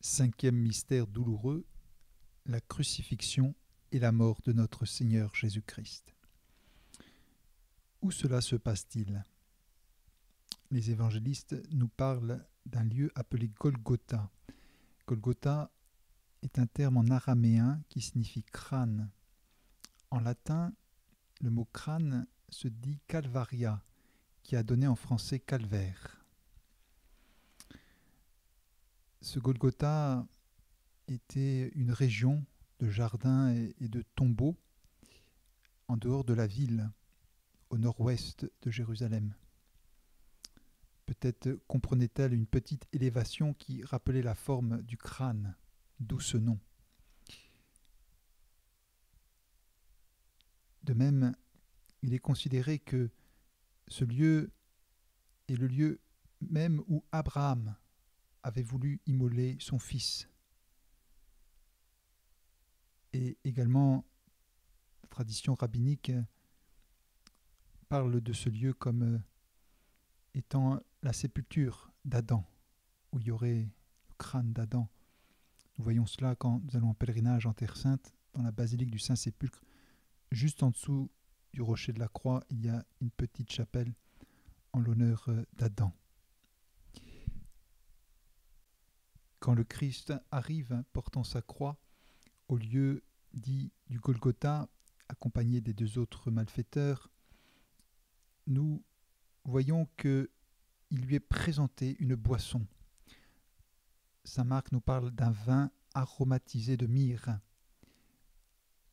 Cinquième mystère douloureux, la crucifixion et la mort de notre Seigneur Jésus-Christ. Où cela se passe-t-il? Les évangélistes nous parlent d'un lieu appelé Golgotha. Golgotha est un terme en araméen qui signifie crâne. En latin, le mot crâne se dit calvaria, qui a donné en français calvaire. Ce Golgotha était une région de jardins et de tombeaux en dehors de la ville, au nord-ouest de Jérusalem. Peut-être comprenait-elle une petite élévation qui rappelait la forme du crâne, d'où ce nom. De même, il est considéré que ce lieu est le lieu même où Abraham avait voulu immoler son fils. Et également, la tradition rabbinique parle de ce lieu comme étant la sépulture d'Adam, où il y aurait le crâne d'Adam. Nous voyons cela quand nous allons en pèlerinage en Terre Sainte, dans la basilique du Saint-Sépulcre. Juste en dessous du rocher de la croix, il y a une petite chapelle en l'honneur d'Adam. Quand le Christ arrive portant sa croix au lieu dit du Golgotha, accompagné des deux autres malfaiteurs, nous voyons qu'il lui est présenté une boisson. Saint Marc nous parle d'un vin aromatisé de myrrhe.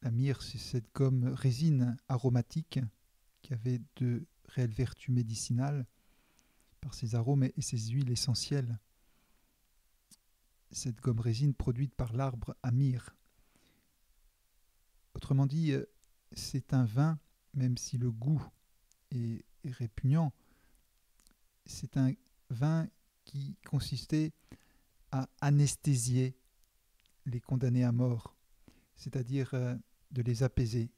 La myrrhe, c'est cette gomme résine aromatique qui avait de réelles vertus médicinales par ses arômes et ses huiles essentielles. Cette gomme résine produite par l'arbre à myrrhe. Autrement dit, c'est un vin, même si le goût est répugnant, c'est un vin qui consistait à anesthésier les condamnés à mort, c'est-à-dire de les apaiser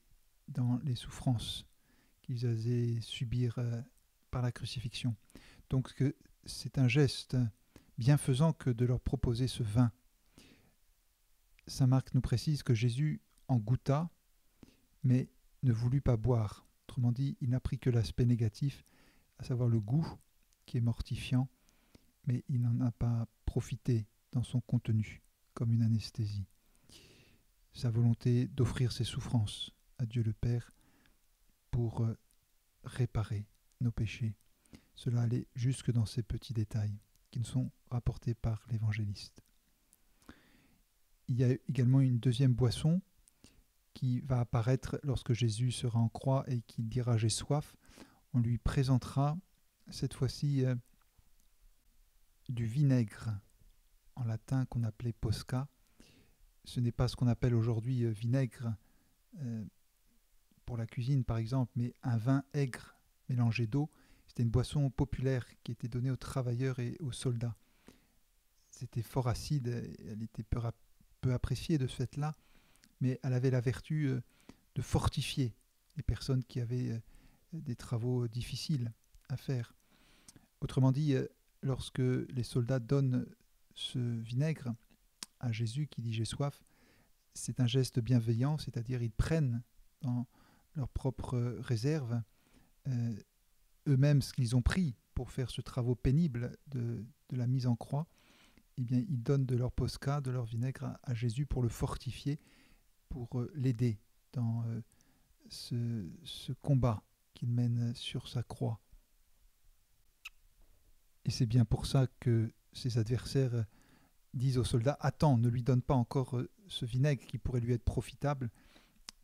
dans les souffrances qu'ils allaient subir par la crucifixion. Donc c'est un geste bienfaisant que de leur proposer ce vin. Saint Marc nous précise que Jésus en goûta, mais ne voulut pas boire. Autrement dit, il n'a pris que l'aspect négatif, à savoir le goût, qui est mortifiant, mais il n'en a pas profité dans son contenu, comme une anesthésie. Sa volonté d'offrir ses souffrances à Dieu le Père pour réparer nos péchés. Cela allait jusque dans ces petits détails qui nous sont rapportés par l'évangéliste. Il y a également une deuxième boisson qui va apparaître lorsque Jésus sera en croix et qu'il dira « j'ai soif ». On lui présentera cette fois-ci du vinaigre, en latin qu'on appelait posca. Ce n'est pas ce qu'on appelle aujourd'hui vinaigre pour la cuisine par exemple, mais un vin aigre mélangé d'eau. C'était une boisson populaire qui était donnée aux travailleurs et aux soldats. C'était fort acide, elle était peu appréciée de ce fait-là, mais elle avait la vertu de fortifier les personnes qui avaient des travaux difficiles à faire. Autrement dit, lorsque les soldats donnent ce vinaigre à Jésus qui dit « j'ai soif », c'est un geste bienveillant, c'est-à-dire ils prennent dans leur propre réserve eux-mêmes ce qu'ils ont pris pour faire ce travail pénible de la mise en croix. Eh bien, ils donnent de leur posca, de leur vinaigre à Jésus pour le fortifier, pour l'aider dans ce combat qu'il mène sur sa croix. Et c'est bien pour ça que ses adversaires disent aux soldats « Attends, ne lui donne pas encore ce vinaigre qui pourrait lui être profitable,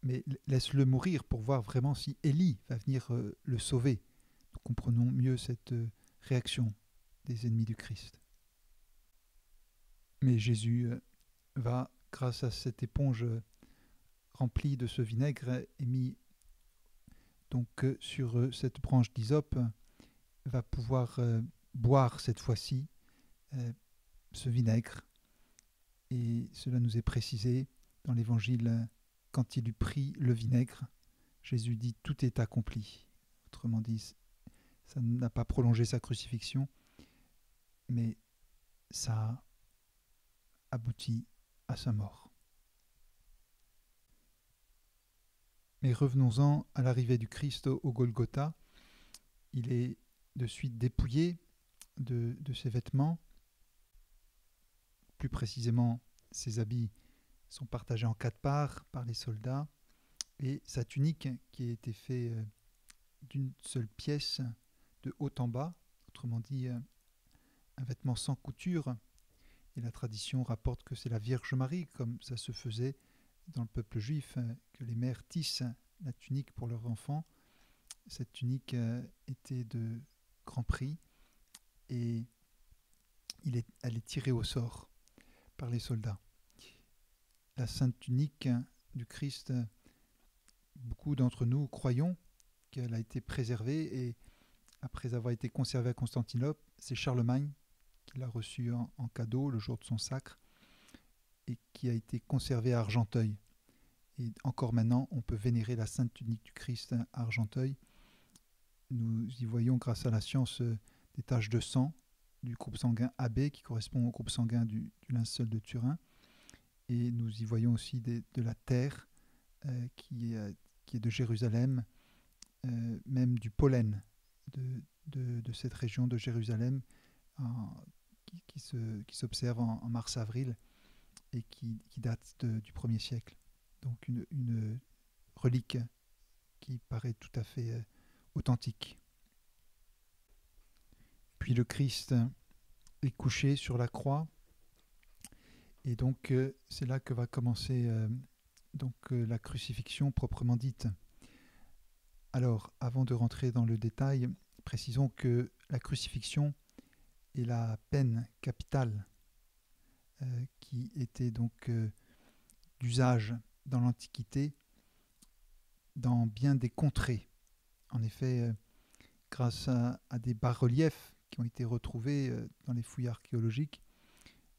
mais laisse-le mourir pour voir vraiment si Élie va venir le sauver. » Nous comprenons mieux cette réaction des ennemis du Christ. Mais Jésus va, grâce à cette éponge remplie de ce vinaigre et mis donc sur cette branche d'hysope, va pouvoir boire cette fois-ci ce vinaigre. Et cela nous est précisé dans l'évangile, quand il eut pris le vinaigre, Jésus dit « tout est accompli ». Autrement dit, ça n'a pas prolongé sa crucifixion, mais ça aboutit à sa mort. Mais revenons-en à l'arrivée du Christ au Golgotha. Il est de suite dépouillé de ses vêtements. Plus précisément, ses habits sont partagés en 4 parts par les soldats, et sa tunique, qui a été faite d'une seule pièce de haut en bas, autrement dit un vêtement sans couture, et la tradition rapporte que c'est la Vierge Marie, comme ça se faisait dans le peuple juif, que les mères tissent la tunique pour leurs enfants. Cette tunique était de grand prix, et elle est tirée au sort par les soldats. La sainte tunique du Christ, beaucoup d'entre nous croyons qu'elle a été préservée, et après avoir été conservée à Constantinople, c'est Charlemagne qui l'a reçue en cadeau le jour de son sacre, et qui a été conservée à Argenteuil. Et encore maintenant, on peut vénérer la sainte tunique du Christ à Argenteuil. Nous y voyons, grâce à la science, des taches de sang du groupe sanguin AB, qui correspond au groupe sanguin du linceul de Turin. Et nous y voyons aussi de la terre qui est de Jérusalem, même du pollen de cette région de Jérusalem, qui s'observe en mars-avril, et qui date du 1er siècle. Donc une relique qui paraît tout à fait authentique. Puis le Christ est couché sur la croix, et donc c'est là que va commencer la crucifixion proprement dite. Alors, avant de rentrer dans le détail, précisons que la crucifixion est la peine capitale qui était donc d'usage dans l'Antiquité dans bien des contrées. En effet, grâce à des bas-reliefs qui ont été retrouvés dans les fouilles archéologiques,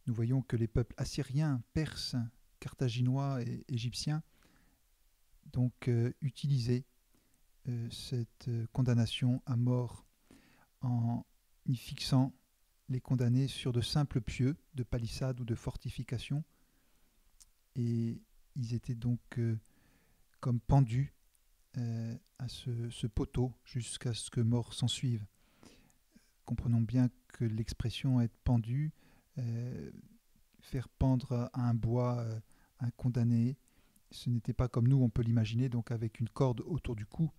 nous voyons que les peuples assyriens, perses, carthaginois et égyptiens donc utilisaient cette condamnation à mort en y fixant les condamnés sur de simples pieux de palissades ou de fortifications, et ils étaient donc comme pendus à ce poteau jusqu'à ce que mort s'ensuive. Comprenons bien que l'expression être pendu, faire pendre à un bois un condamné, ce n'était pas comme nous on peut l'imaginer, donc avec une corde autour du cou,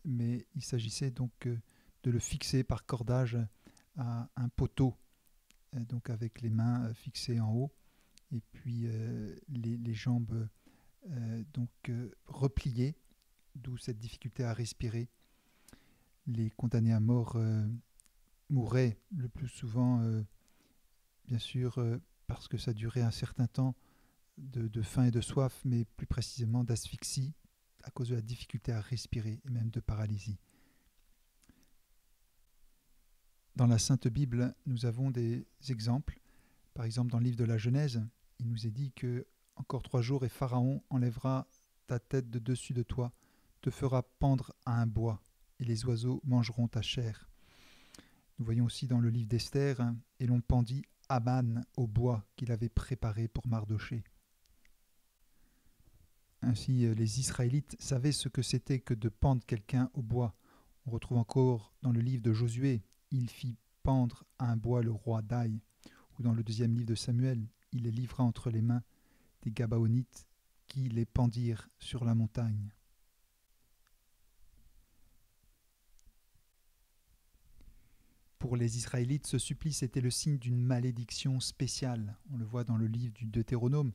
mais il s'agissait donc de le fixer par cordage à un poteau, donc avec les mains fixées en haut, et puis les jambes repliées, d'où cette difficulté à respirer. Les condamnés à mort mouraient le plus souvent, bien sûr, parce que ça durait un certain temps, de faim et de soif, mais plus précisément d'asphyxie, à cause de la difficulté à respirer, et même de paralysie. Dans la Sainte Bible, nous avons des exemples. Par exemple, dans le livre de la Genèse, il nous est dit que encore 3 jours et Pharaon enlèvera ta tête de dessus de toi, te fera pendre à un bois, et les oiseaux mangeront ta chair. Nous voyons aussi dans le livre d'Esther, et l'on pendit Aman au bois qu'il avait préparé pour Mardochée. Ainsi, les Israélites savaient ce que c'était que de pendre quelqu'un au bois. On retrouve encore dans le livre de Josué, il fit pendre à un bois le roi d'Aï, ou dans le 2e livre de Samuel, il les livra entre les mains des Gabaonites qui les pendirent sur la montagne. Pour les Israélites, ce supplice était le signe d'une malédiction spéciale. On le voit dans le livre du Deutéronome,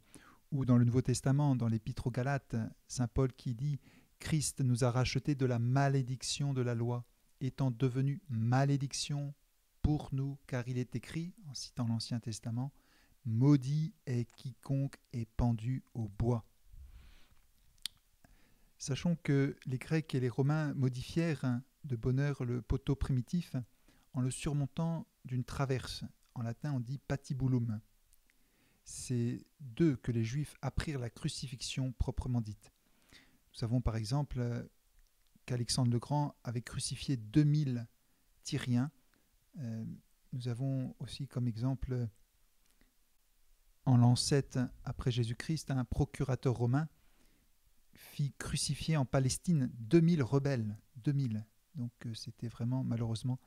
ou dans le Nouveau Testament, dans l'Épître aux Galates, saint Paul qui dit « Christ nous a rachetés de la malédiction de la loi, étant devenu malédiction pour nous, car il est écrit, en citant l'Ancien Testament, « Maudit est quiconque est pendu au bois ». Sachons que les Grecs et les Romains modifièrent de bonne heure le poteau primitif en le surmontant d'une traverse. En latin, on dit patibulum. C'est d'eux que les Juifs apprirent la crucifixion proprement dite. Nous savons par exemple qu'Alexandre le Grand avait crucifié 2000 Tyriens. Nous avons aussi comme exemple en l'an 7 après Jésus-Christ, un procurateur romain fit crucifier en Palestine 2000 rebelles. 2000. Donc c'était vraiment malheureusement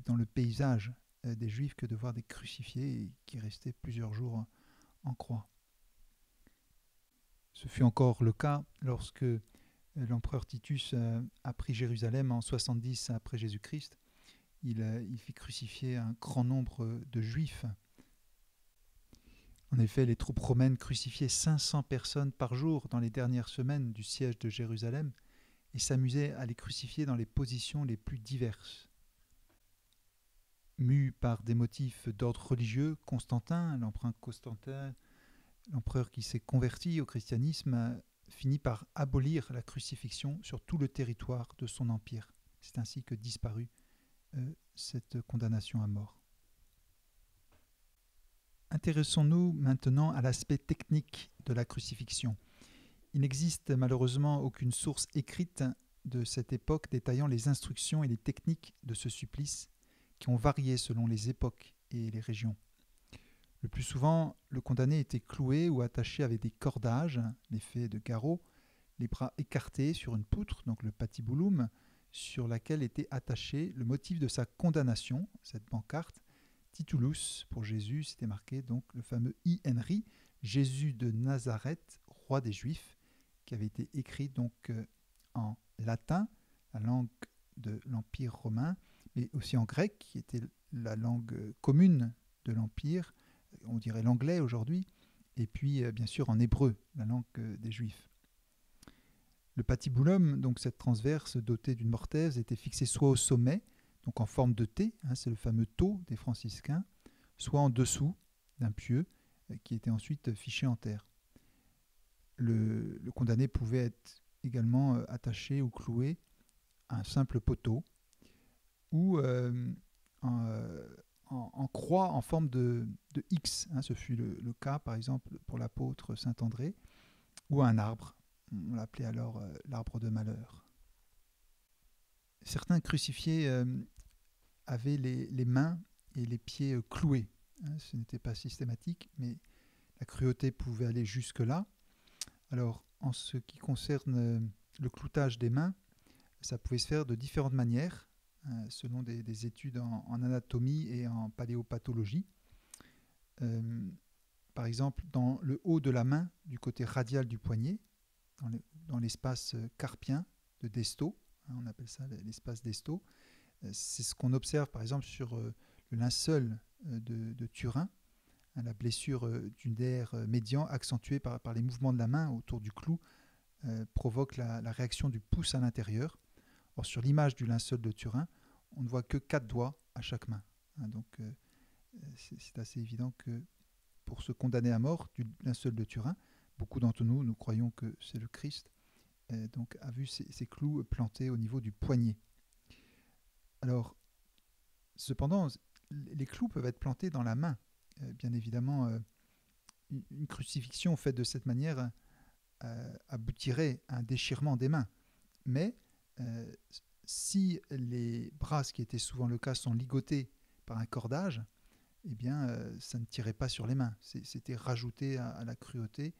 dans le paysage des Juifs que de voir des crucifiés et qui restaient plusieurs jours en croix. Ce fut encore le cas lorsque l'empereur Titus a pris Jérusalem en 70 après Jésus-Christ. Il fit crucifier un grand nombre de Juifs. En effet, les troupes romaines crucifiaient 500 personnes par jour dans les dernières semaines du siège de Jérusalem et s'amusaient à les crucifier dans les positions les plus diverses. Mu par des motifs d'ordre religieux, Constantin, l'empereur qui s'est converti au christianisme, finit par abolir la crucifixion sur tout le territoire de son empire. C'est ainsi que disparut cette condamnation à mort. Intéressons-nous maintenant à l'aspect technique de la crucifixion. Il n'existe malheureusement aucune source écrite de cette époque détaillant les instructions et les techniques de ce supplice qui ont varié selon les époques et les régions. Le plus souvent, le condamné était cloué ou attaché avec des cordages, l'effet de garrot, les bras écartés sur une poutre, donc le patibulum, sur laquelle était attaché le motif de sa condamnation, cette pancarte, Titulus pour Jésus, c'était marqué donc le fameux I Henry, Jésus de Nazareth, roi des Juifs, qui avait été écrit donc en latin, la langue de l'Empire romain, mais aussi en grec, qui était la langue commune de l'Empire, on dirait l'anglais aujourd'hui, et puis bien sûr en hébreu, la langue des Juifs. Le patibulum, donc cette transverse dotée d'une mortaise, était fixée soit au sommet, donc en forme de T, c'est le fameux tau des franciscains, soit en dessous d'un pieu qui était ensuite fiché en terre. Le condamné pouvait être également attaché ou cloué à un simple poteau ou en croix en forme de X. Ce fut le cas par exemple pour l'apôtre saint André, ou à un arbre. On l'appelait alors l'arbre de malheur. Certains crucifiés avaient les mains et les pieds cloués. Ce n'était pas systématique, mais la cruauté pouvait aller jusque-là. Alors, en ce qui concerne le cloutage des mains, ça pouvait se faire de différentes manières, selon des études en anatomie et en paléopathologie. Par exemple, dans le haut de la main, du côté radial du poignet, dans l'espace carpien de Desto, on appelle ça l'espace Desto. C'est ce qu'on observe par exemple sur le linceul de Turin, la blessure du nerf médian accentuée par les mouvements de la main autour du clou provoque la réaction du pouce à l'intérieur. Or, sur l'image du linceul de Turin, on ne voit que 4 doigts à chaque main. Donc c'est assez évident que pour se condamner à mort du linceul de Turin, beaucoup d'entre nous croyons que c'est le Christ, donc a vu ces clous plantés au niveau du poignet. Alors, cependant, les clous peuvent être plantés dans la main. Bien évidemment, une crucifixion faite de cette manière aboutirait à un déchirement des mains. Mais si les bras, ce qui était souvent le cas, sont ligotés par un cordage, eh bien, ça ne tirait pas sur les mains. C'était rajouté à la cruauté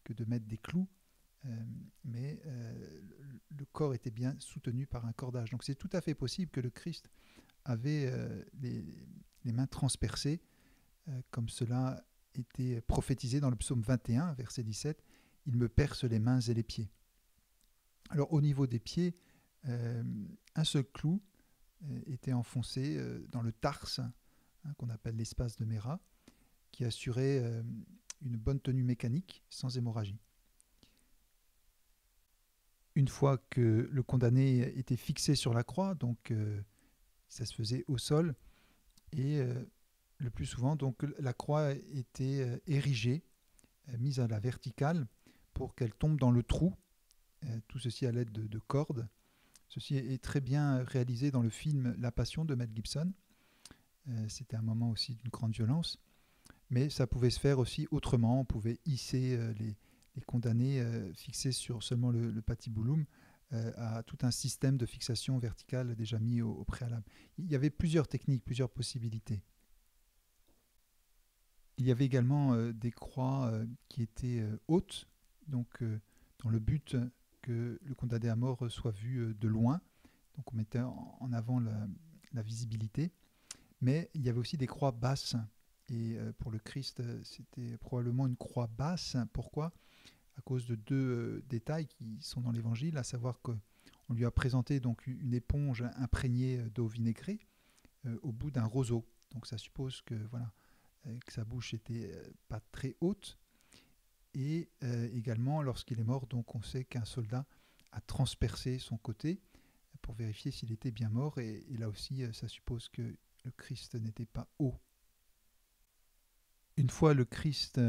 que de mettre des clous, mais le corps était bien soutenu par un cordage. Donc c'est tout à fait possible que le Christ avait les mains transpercées, comme cela était prophétisé dans le psaume 21, verset 17, « Il me perce les mains et les pieds ». Alors au niveau des pieds, un seul clou était enfoncé dans le tarse, qu'on appelle l'espace de Méra, qui assurait une bonne tenue mécanique sans hémorragie. Une fois que le condamné était fixé sur la croix, donc ça se faisait au sol, et le plus souvent, donc la croix était érigée, mise à la verticale pour qu'elle tombe dans le trou, tout ceci à l'aide de cordes. Ceci est très bien réalisé dans le film La Passion de Mel Gibson. C'était un moment aussi d'une grande violence, mais ça pouvait se faire aussi autrement. On pouvait hisser les condamnés fixés sur seulement le patibulum à tout un système de fixation verticale déjà mis au préalable. Il y avait plusieurs techniques, plusieurs possibilités. Il y avait également des croix qui étaient hautes, donc dans le but que le condamné à mort soit vu de loin. Donc on mettait en avant la visibilité. Mais il y avait aussi des croix basses. Et pour le Christ, c'était probablement une croix basse. Pourquoi? À cause de deux détails qui sont dans l'Évangile, à savoir qu'on lui a présenté donc une éponge imprégnée d'eau vinaigrée au bout d'un roseau. Donc ça suppose que voilà, que sa bouche était pas très haute. Et également, lorsqu'il est mort, donc on sait qu'un soldat a transpercé son côté pour vérifier s'il était bien mort. Et là aussi, ça suppose que le Christ n'était pas haut. Une fois le Christ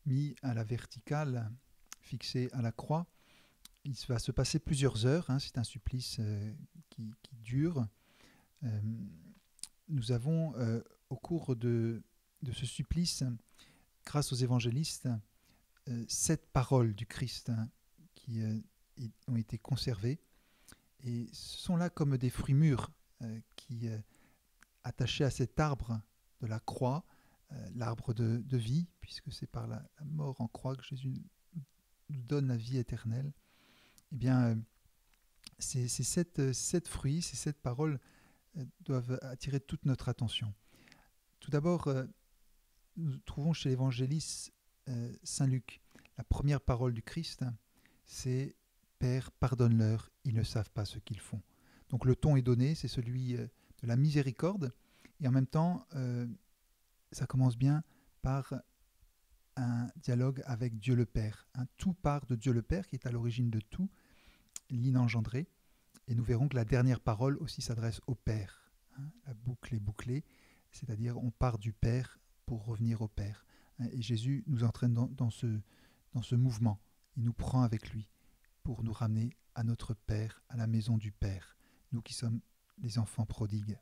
mis à la verticale, fixé à la croix, il va se passer plusieurs heures. C'est un supplice qui dure. Nous avons, au cours de ce supplice, grâce aux évangélistes, 7 paroles du Christ qui ont été conservées. Et ce sont là comme des fruits mûrs qui, attachés à cet arbre de la croix, l'arbre de vie, puisque c'est par la mort en croix que Jésus nous donne la vie éternelle. Eh bien, ces 7 fruits, ces 7 paroles doivent attirer toute notre attention. Tout d'abord, nous trouvons chez l'évangéliste Saint Luc, la première parole du Christ, c'est « Père, pardonne-leur, ils ne savent pas ce qu'ils font ». Donc le ton est donné, c'est celui de la miséricorde, et en même temps, ça commence bien par un dialogue avec Dieu le Père. Tout part de Dieu le Père, qui est à l'origine de tout, l'inengendré, et nous verrons que la dernière parole aussi s'adresse au Père. La boucle est bouclée, c'est-à-dire on part du Père pour revenir au Père. Et Jésus nous entraîne dans ce mouvement. Il nous prend avec lui pour nous ramener à notre Père, à la maison du Père, nous qui sommes les enfants prodigues.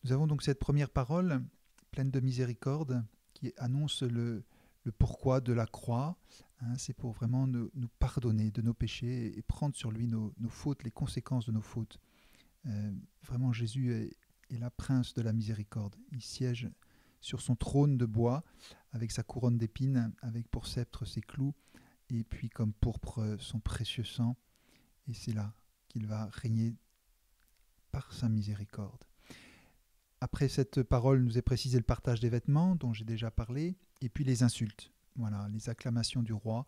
Nous avons donc cette première parole pleine de miséricorde qui annonce le pourquoi de la croix. C'est pour vraiment nous pardonner de nos péchés et prendre sur lui nos fautes, les conséquences de nos fautes. Vraiment, Jésus est la prince de la miséricorde. Il siège sur son trône de bois, avec sa couronne d'épines, avec pour sceptre ses clous, et puis comme pourpre son précieux sang. Et c'est là qu'il va régner par sa miséricorde. Après cette parole, nous est précisé le partage des vêtements, dont j'ai déjà parlé, et puis les insultes. Voilà, les acclamations du roi,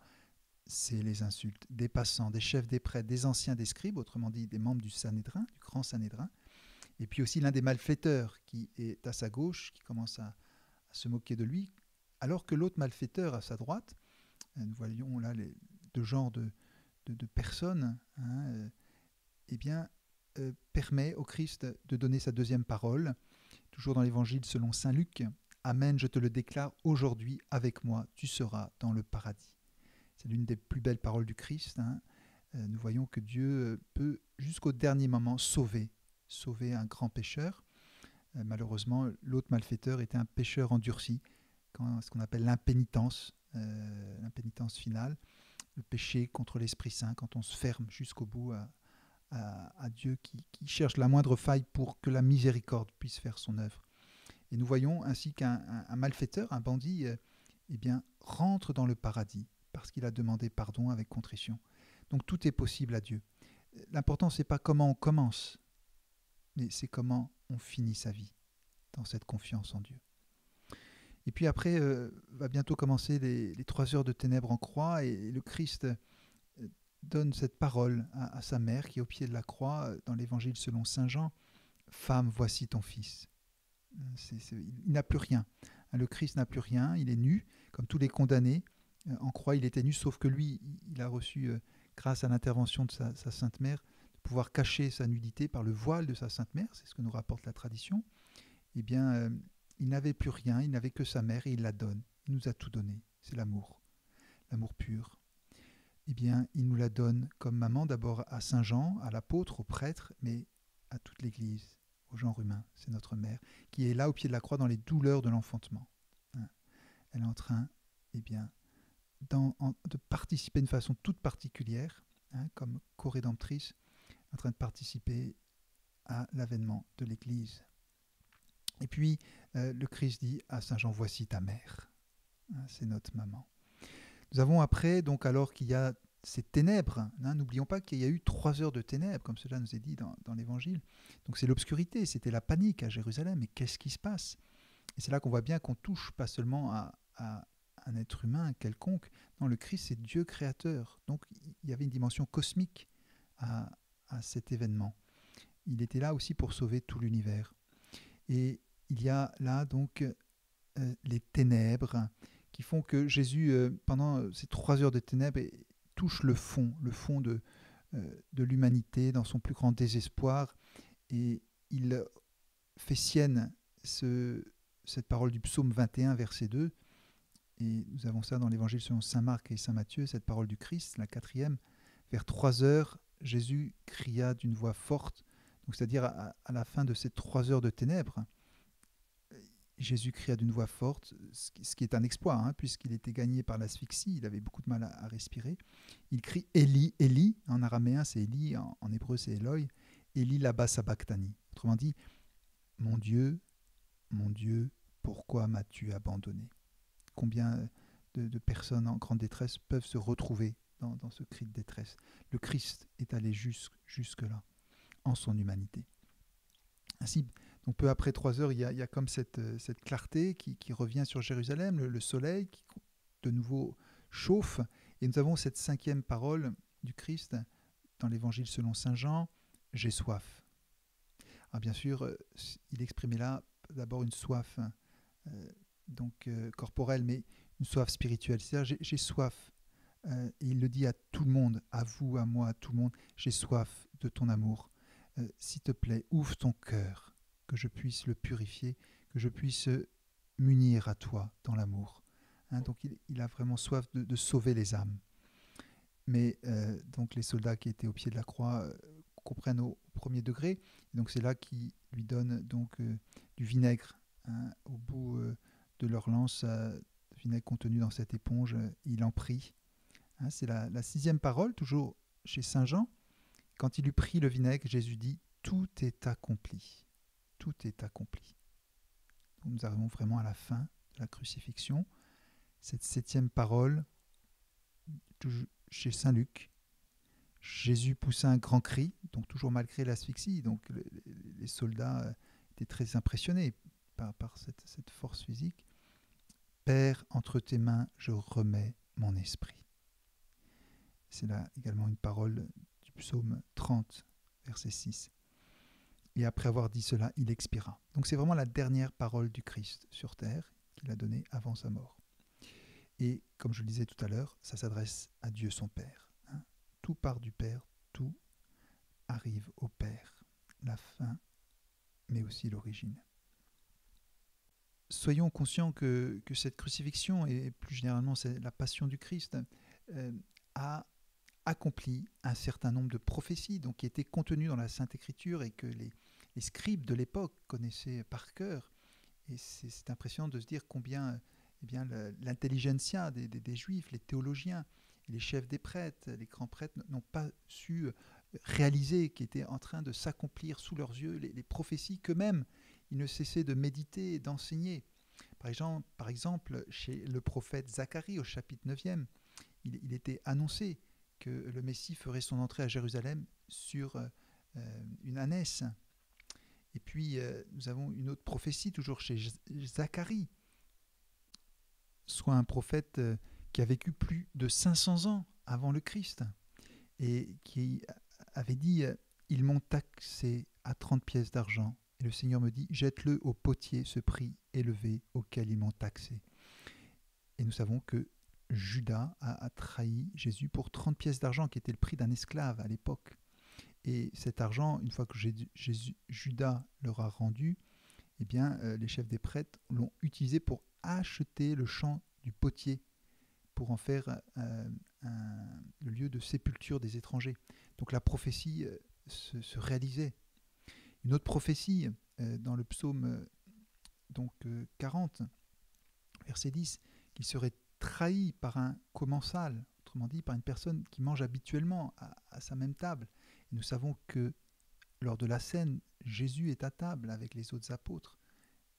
c'est les insultes des passants, des chefs des prêtres, des anciens, des scribes, autrement dit des membres du Sanhédrin, du grand Sanhédrin, et puis aussi l'un des malfaiteurs qui est à sa gauche, qui commence à se moquer de lui, alors que l'autre malfaiteur à sa droite, nous voyons là les deux genres de personnes, permet au Christ de donner sa deuxième parole, toujours dans l'évangile selon saint Luc. Amen, je te le déclare, aujourd'hui avec moi, tu seras dans le paradis. C'est l'une des plus belles paroles du Christ. Nous voyons que Dieu peut jusqu'au dernier moment sauver un grand pécheur. Malheureusement, l'autre malfaiteur était un pécheur endurci, ce qu'on appelle l'impénitence finale, le péché contre l'Esprit Saint, quand on se ferme jusqu'au bout à Dieu qui cherche la moindre faille pour que la miséricorde puisse faire son œuvre. Et nous voyons ainsi qu'un malfaiteur, un bandit, rentre dans le paradis parce qu'il a demandé pardon avec contrition. Donc tout est possible à Dieu. L'important, ce n'est pas comment on commence, mais c'est comment on finit sa vie dans cette confiance en Dieu. Et puis après, va bientôt commencer les 3 heures de ténèbres en croix, et le Christ donne cette parole à sa mère qui est au pied de la croix, dans l'évangile selon saint Jean. « Femme, voici ton fils ». Il n'a plus rien. Le Christ n'a plus rien, il est nu, comme tous les condamnés. En croix, il était nu, sauf que lui, il a reçu, grâce à l'intervention de sa Sainte Mère, de pouvoir cacher sa nudité par le voile de sa Sainte Mère, c'est ce que nous rapporte la tradition. Il n'avait plus rien, il n'avait que sa mère, et il la donne. Il nous a tout donné, c'est l'amour pur. Il nous la donne comme maman, d'abord à Saint Jean, à l'apôtre, au prêtre, mais à toute l'Église, au genre humain. C'est notre mère, qui est là au pied de la croix dans les douleurs de l'enfantement. Elle est en train, de participer d'une façon toute particulière, comme co-rédemptrice, en train de participer à l'avènement de l'Église. Et puis, le Christ dit à Saint Jean, voici ta mère. Hein, c'est notre maman. Nous avons après, donc alors qu'il y a ces ténèbres, hein, n'oublions pas qu'il y a eu 3 heures de ténèbres, comme cela nous est dit dans l'Évangile. Donc c'est l'obscurité, c'était la panique à Jérusalem. Mais qu'est-ce qui se passe? Et c'est là qu'on voit bien qu'on touche pas seulement à un être humain quelconque. Non, le Christ, c'est Dieu créateur. Donc il y avait une dimension cosmique à, à cet événement. Il était là aussi pour sauver tout l'univers. Et il y a là donc les ténèbres qui font que Jésus, pendant ces 3 heures de ténèbres, touche le fond de l'humanité dans son plus grand désespoir. Et il fait sienne cette parole du psaume 21, verset 2. Et nous avons ça dans l'évangile selon saint Marc et saint Matthieu, cette parole du Christ, la 4e. Vers 3 heures, Jésus cria d'une voix forte, donc c'est-à-dire à la fin de ces 3 heures de ténèbres. Jésus cria d'une voix forte, ce qui est un exploit, hein, puisqu'il était gagné par l'asphyxie, il avait beaucoup de mal à respirer. Il crie Élie, Élie, en araméen c'est Élie, en hébreu c'est Eloi, Élie laba sabachthani. Autrement dit, mon Dieu, pourquoi m'as-tu abandonné? Combien de personnes en grande détresse peuvent se retrouver dans ce cri de détresse? Le Christ est allé jusque-là, en son humanité. Ainsi, donc peu après 3 heures, il y a comme cette clarté qui revient sur Jérusalem, le soleil qui de nouveau chauffe, et nous avons cette 5e parole du Christ dans l'évangile selon saint Jean, j'ai soif. Alors bien sûr, il exprimait là d'abord une soif corporelle, mais une soif spirituelle, c'est-à-dire j'ai soif, et il le dit à tout le monde, à vous, à moi, à tout le monde, j'ai soif de ton amour. S'il te plaît, ouvre ton cœur, que je puisse le purifier, que je puisse m'unir à toi dans l'amour. Hein, donc il a vraiment soif de sauver les âmes. Mais donc les soldats qui étaient au pied de la croix comprennent au premier degré. Et donc c'est là qu'ils lui donnent donc du vinaigre, hein, au bout de leur lance, vinaigre contenu dans cette éponge. Il en prie. Hein, c'est la 6e parole, toujours chez saint Jean. Quand il eut pris le vinaigre, Jésus dit « Tout est accompli. Tout est accompli. » Donc nous arrivons vraiment à la fin de la crucifixion. Cette 7e parole, chez saint Luc, Jésus poussa un grand cri, donc toujours malgré l'asphyxie. Donc les soldats étaient très impressionnés par cette force physique. « Père, entre tes mains, je remets mon esprit. » C'est là également une parole du psaume 30, verset 6. Et après avoir dit cela, il expira. Donc c'est vraiment la dernière parole du Christ sur terre qu'il a donnée avant sa mort. Et comme je le disais tout à l'heure, ça s'adresse à Dieu son Père. Hein. Tout part du Père, tout arrive au Père. La fin, mais aussi l'origine. Soyons conscients que cette crucifixion, et plus généralement c'est la passion du Christ, a accompli un certain nombre de prophéties donc, qui étaient contenues dans la Sainte Écriture et que les scribes de l'époque connaissaient par cœur. Et c'est impressionnant de se dire combien l'intelligentsia des Juifs, les théologiens, les chefs des prêtres, les grands prêtres n'ont pas su réaliser qui était en train de s'accomplir sous leurs yeux les prophéties qu'eux-mêmes, ils ne cessaient de méditer et d'enseigner. Par exemple, chez le prophète Zacharie, au chapitre 9e, il était annoncé que le Messie ferait son entrée à Jérusalem sur une ânesse. Et puis, nous avons une autre prophétie, toujours chez Zacharie, soit un prophète qui a vécu plus de 500 ans avant le Christ, et qui avait dit « Ils m'ont taxé à 30 pièces d'argent, et le Seigneur me dit « Jette-le au potier, ce prix élevé auquel ils m'ont taxé. » Et nous savons que Judas a trahi Jésus pour 30 pièces d'argent, qui était le prix d'un esclave à l'époque. Et cet argent, une fois que Judas leur a rendu, eh bien, les chefs des prêtres l'ont utilisé pour acheter le champ du potier, pour en faire le lieu de sépulture des étrangers. Donc la prophétie se réalisait. Une autre prophétie dans le psaume 40, verset 10, qu'il serait trahi par un commensal, autrement dit par une personne qui mange habituellement à sa même table. Nous savons que lors de la scène, Jésus est à table avec les autres apôtres.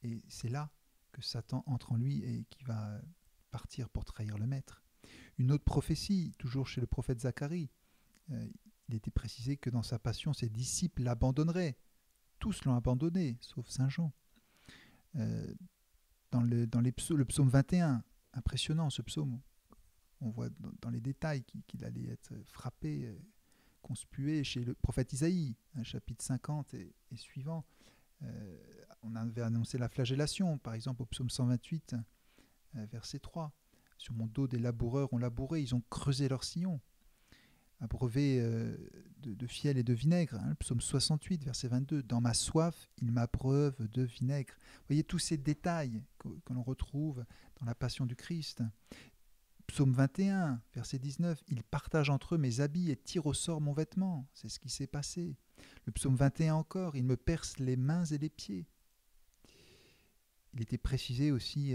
Et c'est là que Satan entre en lui et qui va partir pour trahir le maître. Une autre prophétie, toujours chez le prophète Zacharie, il était précisé que dans sa passion, ses disciples l'abandonneraient. Tous l'ont abandonné, sauf Saint Jean. Le psaume 21, impressionnant ce psaume, on voit dans les détails qu'il allait être frappé, conspué chez le prophète Isaïe, chapitre 50 et suivant. On avait annoncé la flagellation, par exemple au psaume 128, verset 3. Sur mon dos des laboureurs ont labouré, ils ont creusé leur sillon, abreuvé de fiel et de vinaigre. Le psaume 68, verset 22. Dans ma soif, ils m'abreuvent de vinaigre. Vous voyez tous ces détails que l'on retrouve dans la passion du Christ. Psaume 21, verset 19. Ils partagent entre eux mes habits et tirent au sort mon vêtement. C'est ce qui s'est passé. Le psaume 21 encore. Ils me percent les mains et les pieds. Il était précisé aussi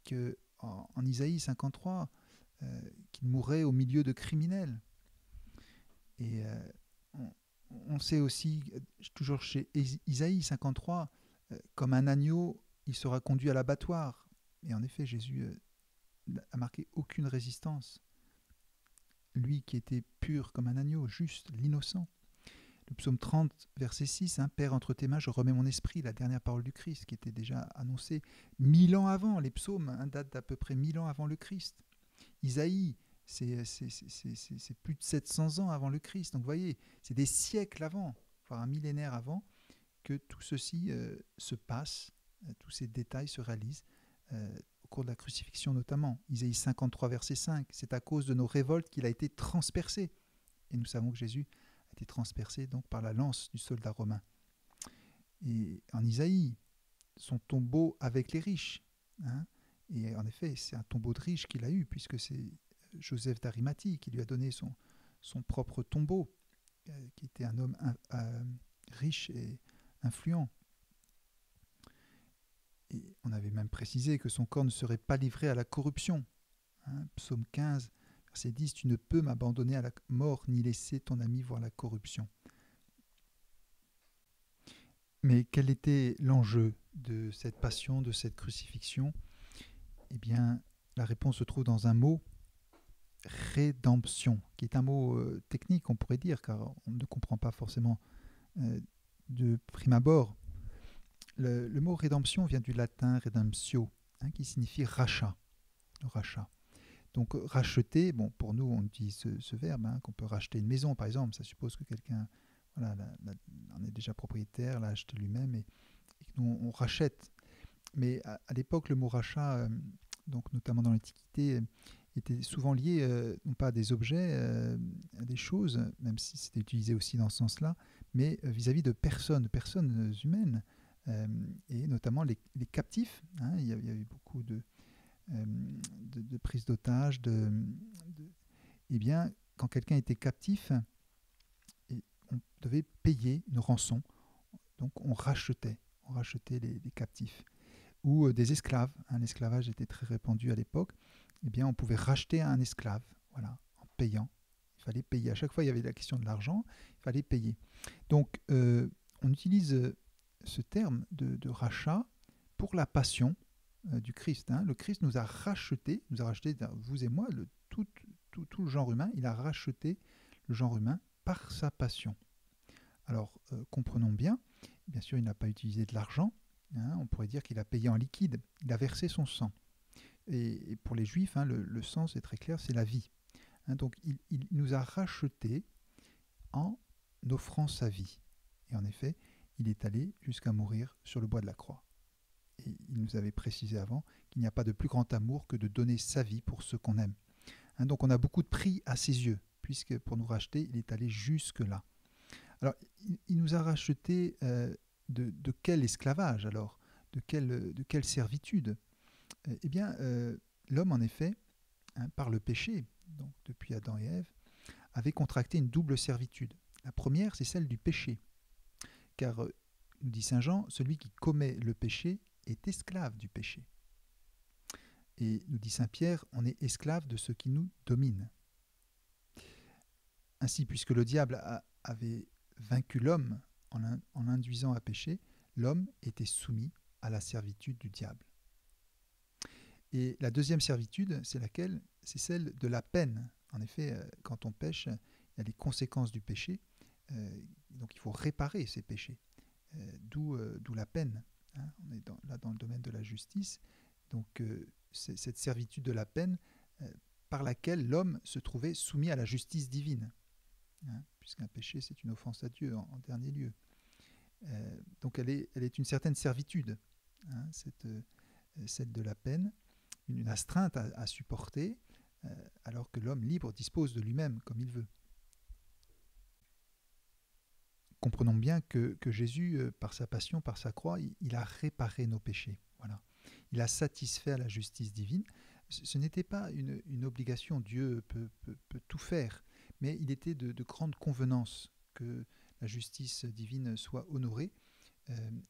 qu'en Isaïe 53, qu'il mourrait au milieu de criminels. Et on sait aussi, toujours chez Isaïe 53, comme un agneau, il sera conduit à l'abattoir. Et en effet, Jésus n'a marqué aucune résistance. Lui qui était pur comme un agneau, juste, l'innocent. Le psaume 30, verset 6, Père, entre tes mains, je remets mon esprit, la dernière parole du Christ, qui était déjà annoncée 1000 ans avant. Les psaumes datent d'à peu près 1000 ans avant le Christ. Isaïe, c'est plus de 700 ans avant le Christ. Donc vous voyez, c'est des siècles avant, voire un millénaire avant, que tout ceci se passe, tous ces détails se réalisent, au cours de la crucifixion notamment. Isaïe 53, verset 5, c'est à cause de nos révoltes qu'il a été transpercé. Et nous savons que Jésus a été transpercé donc par la lance du soldat romain. Et en Isaïe, son tombeau avec les riches. Et en effet, c'est un tombeau de riche qu'il a eu, puisque c'est Joseph d'Arimathie qui lui a donné son propre tombeau, qui était un homme riche et influent. Et on avait même précisé que son corps ne serait pas livré à la corruption. Psaume 15, verset 10, tu ne peux m'abandonner à la mort ni laisser ton ami voir la corruption. Mais quel était l'enjeu de cette passion, de cette crucifixion ? Eh bien, la réponse se trouve dans un mot, rédemption, qui est un mot technique, on pourrait dire, car on ne comprend pas forcément de prime abord. Le mot rédemption vient du latin redemptio, qui signifie rachat. Rachat. Donc racheter, bon, pour nous on utilise ce verbe, qu'on peut racheter une maison par exemple, ça suppose que quelqu'un en est déjà propriétaire, l'a acheté lui-même et que nous on rachète. Mais à l'époque, le mot rachat, donc notamment dans l'Antiquité, était souvent lié non pas à des objets, à des choses, même si c'était utilisé aussi dans ce sens-là, mais vis-à-vis de personnes humaines, et notamment les captifs. Il y avait beaucoup de prise d'otages. Eh bien, quand quelqu'un était captif, on devait payer une rançon. Donc on rachetait les captifs. Ou des esclaves. L'esclavage était très répandu à l'époque. Eh bien, on pouvait racheter un esclave, voilà, en payant. Il fallait payer. À chaque fois, il y avait la question de l'argent. Il fallait payer. Donc, on utilise ce terme de rachat pour la passion du Christ. Le Christ nous a racheté, vous et moi, tout le genre humain. Il a racheté le genre humain par sa passion. Alors, comprenons bien. Bien sûr, il n'a pas utilisé de l'argent. On pourrait dire qu'il a payé en liquide, il a versé son sang. Et pour les Juifs, le sang, c'est très clair, c'est la vie. Donc il nous a rachetés en offrant sa vie. Et en effet, il est allé jusqu'à mourir sur le bois de la croix. Et il nous avait précisé avant qu'il n'y a pas de plus grand amour que de donner sa vie pour ceux qu'on aime. Donc on a beaucoup de prix à ses yeux, puisque pour nous racheter, il est allé jusque-là. Alors, il nous a rachetés de quel esclavage alors ? De quelle servitude ? Eh bien, l'homme, en effet, par le péché, donc depuis Adam et Ève, avait contracté une double servitude. La première, c'est celle du péché. Car, nous dit Saint Jean, celui qui commet le péché est esclave du péché. Et nous dit Saint Pierre, on est esclave de ce qui nous domine. Ainsi, puisque le diable avait vaincu l'homme en l'induisant à pécher, l'homme était soumis à la servitude du diable. Et la deuxième servitude, c'est laquelle? C'est celle de la peine. En effet, quand on pêche, il y a les conséquences du péché. Donc il faut réparer ces péchés. D'où la peine. Hein. On est là dans le domaine de la justice. Donc c'est cette servitude de la peine par laquelle l'homme se trouvait soumis à la justice divine. Hein, puisqu'un péché, c'est une offense à Dieu en dernier lieu. Donc elle est une certaine servitude, hein, celle de la peine, une astreinte à supporter, alors que l'homme libre dispose de lui-même comme il veut. Comprenons bien que Jésus, par sa passion, par sa croix, il a réparé nos péchés. Voilà. Il a satisfait à la justice divine. Ce n'était pas une obligation, Dieu peut tout faire, mais il était de grande convenance que la justice divine soit honorée,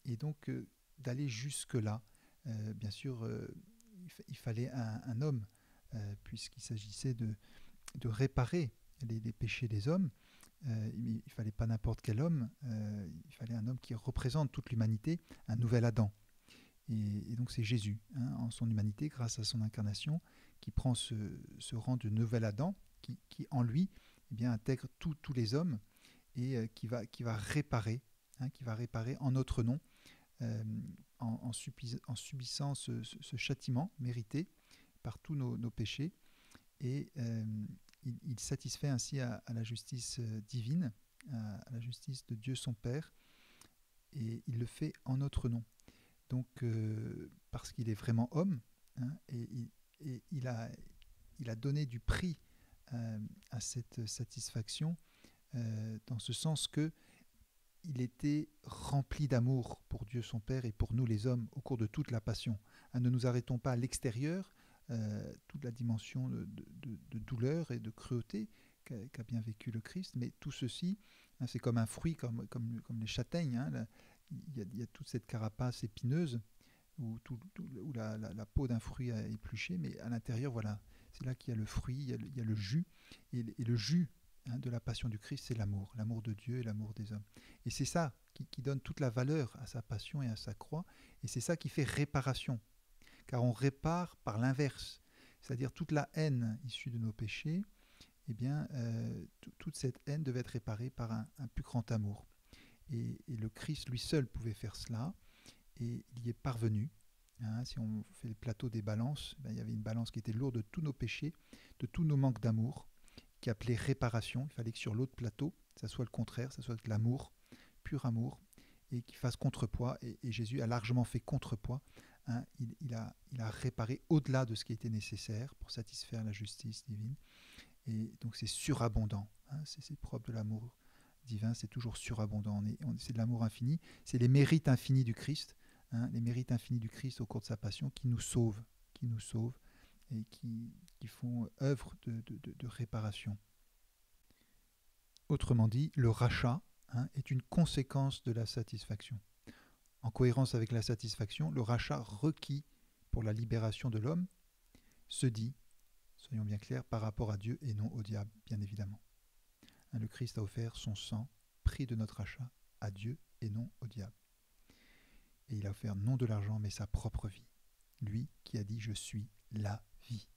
et donc d'aller jusque-là. Bien sûr, il fallait un homme, puisqu'il s'agissait de réparer les péchés des hommes. Il ne fallait pas n'importe quel homme, il fallait un homme qui représente toute l'humanité, un nouvel Adam. Et donc c'est Jésus, hein, en son humanité, grâce à son incarnation, qui prend ce rang de nouvel Adam, qui en lui intègre tous les hommes et qui va réparer, hein, qui va réparer en notre nom, en subissant ce châtiment mérité par tous nos péchés. Et il satisfait ainsi à la justice divine, à la justice de Dieu son Père, et il le fait en notre nom. Donc, parce qu'il est vraiment homme, hein, et il a donné du prix à cette satisfaction, dans ce sens que il était rempli d'amour pour Dieu son Père et pour nous les hommes au cours de toute la passion. Hein, ne nous arrêtons pas à l'extérieur, toute la dimension de douleur et de cruauté qu'a bien vécu le Christ, mais tout ceci, hein, c'est comme un fruit, comme les châtaignes, hein, il y a toute cette carapace épineuse où la peau d'un fruit a épluché, mais à l'intérieur, voilà, c'est là qu'il y a le fruit, il y a le jus, et le jus, hein, de la passion du Christ, c'est l'amour de Dieu et l'amour des hommes. Et c'est ça qui donne toute la valeur à sa passion et à sa croix, et c'est ça qui fait réparation, car on répare par l'inverse, c'est-à-dire toute la haine issue de nos péchés, eh bien, toute cette haine devait être réparée par un plus grand amour. Et le Christ lui seul pouvait faire cela, et il y est parvenu. Hein, si on fait le plateau des balances, ben, il y avait une balance qui était lourde de tous nos péchés, de tous nos manques d'amour, qui appelait réparation. Il fallait que sur l'autre plateau, ça soit le contraire, ça soit de l'amour, pur amour, et qui fasse contrepoids. Et Jésus a largement fait contrepoids. Hein, il a réparé au-delà de ce qui était nécessaire pour satisfaire la justice divine. Et donc c'est surabondant. Hein, c'est propre de l'amour divin, c'est toujours surabondant. C'est de l'amour infini, c'est les mérites infinis du Christ, hein, les mérites infinis du Christ au cours de sa passion qui nous sauvent et qui font œuvre de réparation. Autrement dit, le rachat, hein, est une conséquence de la satisfaction. En cohérence avec la satisfaction, le rachat requis pour la libération de l'homme se dit, soyons bien clairs, par rapport à Dieu et non au diable, bien évidemment. Hein, le Christ a offert son sang, prix de notre rachat, à Dieu et non au diable. Et il a offert non de l'argent, mais sa propre vie. Lui qui a dit « Je suis la vie ».